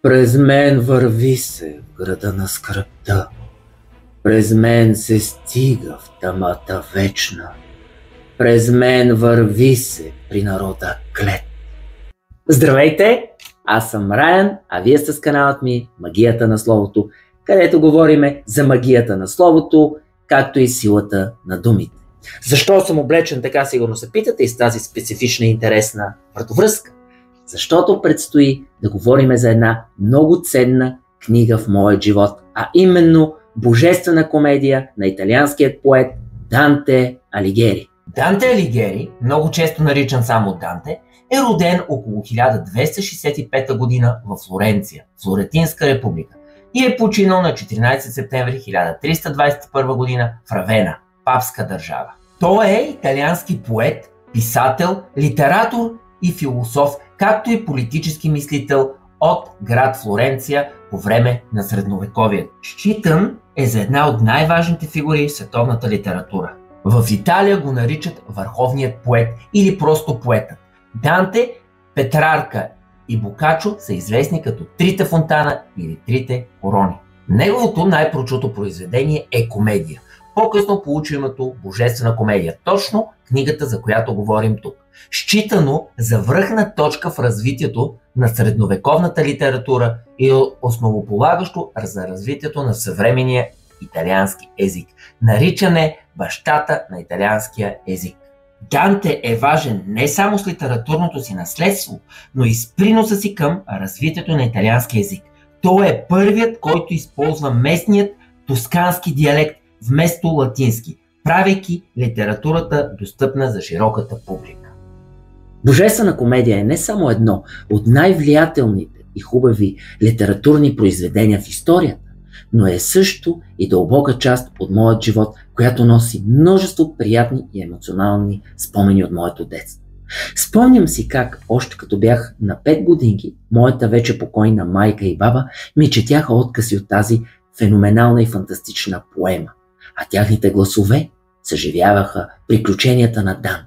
През мен върви се в града на скръбта, през мен се стига в тъмата вечна, през мен върви се при народа клет. Здравейте! Аз съм Райан, а вие сте с каналът ми Магията на словото, където говориме за магията на словото, както и силата на думите. Защо съм облечен така, сигурно се питате, и с тази специфична и интересна вратовръзка? Защото предстои да говорим за една много ценна книга в моят живот, а именно Божествена комедия на италианският поет Данте Алигери. Данте Алигери, много често наричан само Данте, е роден около 1265 година в Флоренция, Флорентинска република, и е починал на 14 септември 1321 година в Равена, папска държава. Той е италиански поет, писател, литератор и философ, както и политически мислител от град Флоренция по време на средновековието. Считан е за една от най-важните фигури в световната литература. В Италия го наричат върховният поет или просто поетът. Данте, Петрарка и Бокачо са известни като Трите фонтана или Трите корони. Неговото най-прочуто произведение е комедия. По-късно получи името Божествена комедия, точно книгата, за която говорим тук. Считано за връхна точка в развитието на средновековната литература и основополагащо за развитието на съвременния италиански език. Наричан е бащата на италианския език. Данте е важен не само с литературното си наследство, но и с приноса си към развитието на италиански език. Той е първият, който използва местният тоскански диалект вместо латински, правейки литературата достъпна за широката публика. Божествена комедия е не само едно от най-влиятелните и хубави литературни произведения в историята, но е също и дълбока част от моят живот, която носи множество приятни и емоционални спомени от моето детство. Спомням си как, още като бях на 5 годинки, моята вече покойна майка и баба ми четяха откъси от тази феноменална и фантастична поема, а тяхните гласове съживяваха приключенията на Дан.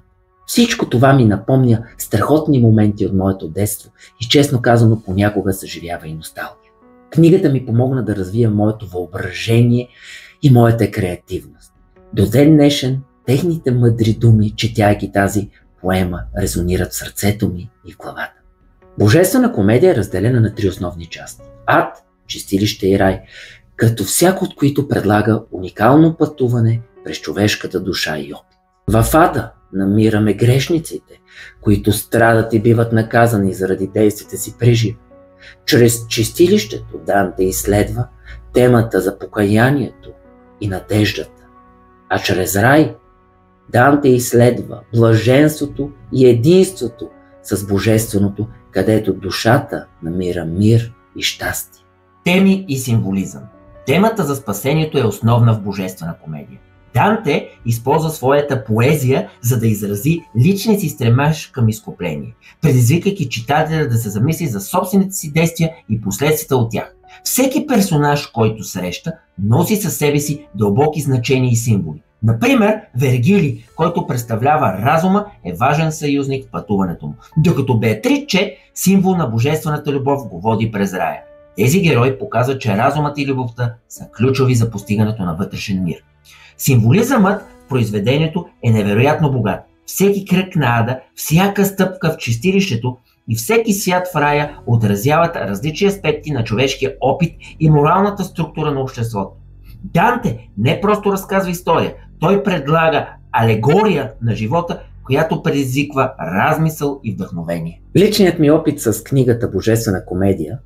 Всичко това ми напомня страхотни моменти от моето детство и честно казано понякога съживява и носталгия. Книгата ми помогна да развия моето въображение и моята креативност. До ден днешен техните мъдри думи, четяйки тази поема, резонират в сърцето ми и в главата. Божествена комедия е разделена на 3 основни части – ад, чистилище и рай, като всяко от които предлага уникално пътуване през човешката душа и опит. В ада намираме грешниците, които страдат и биват наказани заради действията си преживе. Чрез чистилището Данте изследва темата за покаянието и надеждата, а чрез рай Данте изследва блаженството и единството с Божественото, където душата намира мир и щастие. Теми и символизъм. Темата за спасението е основна в Божествена комедия. Данте използва своята поезия, за да изрази личния си стремеж към изкупление, предизвикайки читателя да се замисли за собствените си действия и последствията от тях. Всеки персонаж, който среща, носи със себе си дълбоки значения и символи. Например, Вергили, който представлява разума, е важен съюзник в пътуването му, докато Беатриче, символ на божествената любов, го води през рая. Тези герои показват, че разумът и любовта са ключови за постигането на вътрешен мир. Символизъмът в произведението е невероятно богат. Всеки кръг на ада, всяка стъпка в чистилището и всеки свят в рая отразяват различни аспекти на човешкия опит и моралната структура на обществото. Данте не просто разказва история, той предлага алегория на живота, която предизвиква размисъл и вдъхновение. Личният ми опит с книгата Божествена комедия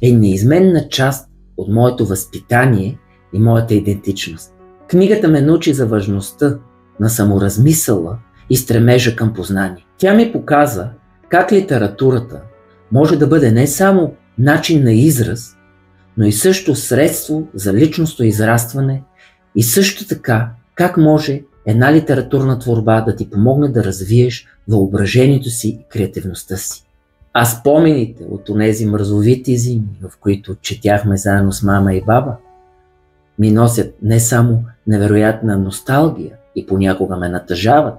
е неизменна част от моето възпитание и моята идентичност. Книгата ме научи за важността на саморазмисъла и стремежа към познание. Тя ми показа как литературата може да бъде не само начин на израз, но и също средство за личностно израстване и също така как може една литературна творба да ти помогне да развиеш въображението си и креативността си. А спомените от онези мразовити зими, в които четяхме заедно с мама и баба, ми носят не само невероятна носталгия и понякога ме натъжават,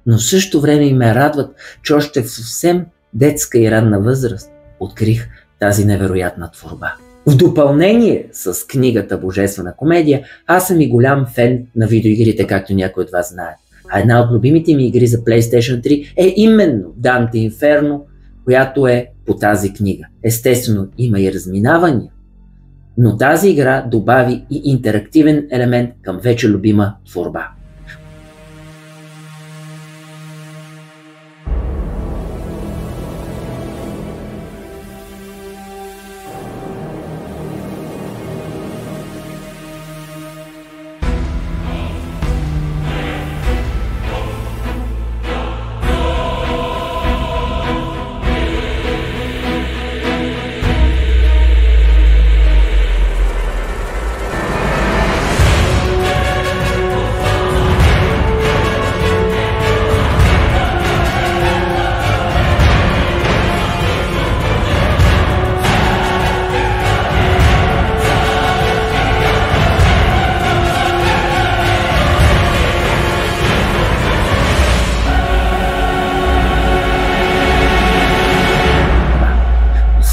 но в същото време и ме радват, че още в съвсем детска и ранна възраст открих тази невероятна творба. В допълнение с книгата Божествена комедия, аз съм и голям фен на видеоигрите, както някой от вас знаят. А една от любимите ми игри за PlayStation 3 е именно Dante Inferno, която е по тази книга. Естествено, има и разминавания, но тази игра добави и интерактивен елемент към вече любима творба.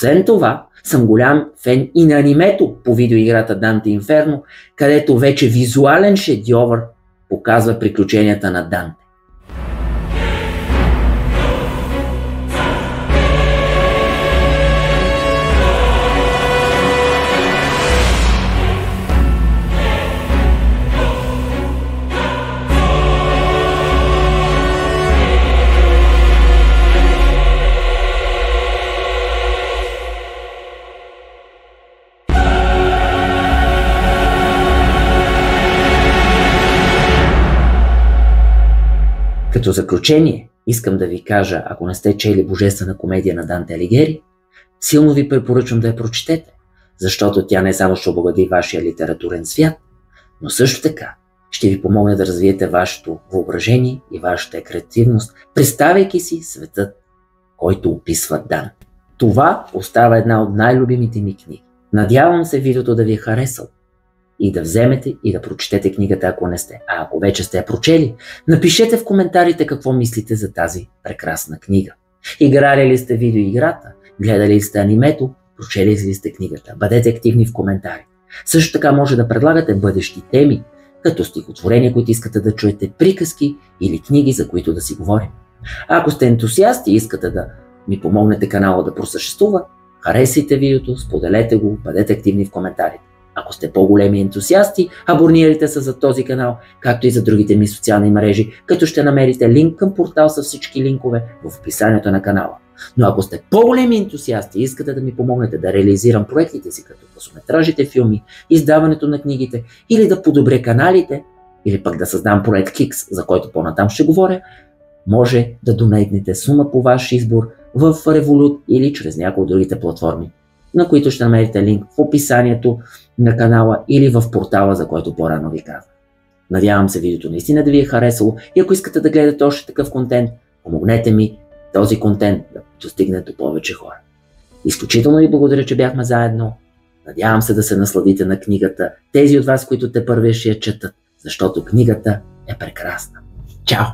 Освен това, съм голям фен и на анимето по видеоиграта Dante Inferno, където вече визуален шедьовър показва приключенията на Данте. Като заключение, искам да ви кажа, ако не сте чели Божествена комедия на Данте Алигиери, силно ви препоръчвам да я прочетете, защото тя не само ще обогати вашия литературен свят, но също така ще ви помогне да развиете вашето въображение и вашата креативност, представяйки си светът, който описва Данте. Това остава една от най-любимите ми книги. Надявам се видеото да ви е харесало и да вземете и да прочетете книгата, ако не сте. А ако вече сте я прочели, напишете в коментарите какво мислите за тази прекрасна книга. Играли ли сте видеоиграта? Гледали ли сте анимето? Прочели ли сте книгата? Бъдете активни в коментари. Също така може да предлагате бъдещи теми, като стихотворения, които искате да чуете, приказки или книги, за които да си говорим. А ако сте ентусиасти и искате да ми помогнете канала да просъществува, харесайте видеото, споделете го, бъдете активни в коментарите. Ако сте по-големи ентусиасти, абонирайте се за този канал, както и за другите ми социални мрежи, като ще намерите линк към портал с всички линкове в описанието на канала. Но ако сте по-големи ентусиасти и искате да ми помогнете да реализирам проектите си, като късометражите филми, издаването на книгите, или да подобря каналите, или пък да създам проект Kicks, за който по-натам ще говоря, може да донейтнете сума по ваш избор в Revolut или чрез някои от другите платформи, на които ще намерите линк в описанието на канала или в портала, за който по-рано ви казах. Надявам се видеото наистина да ви е харесало и ако искате да гледате още такъв контент, помогнете ми този контент да достигне до повече хора. Изключително ви благодаря, че бяхме заедно. Надявам се да се насладите на книгата, тези от вас, които те първи ще я четат, защото книгата е прекрасна. Чао!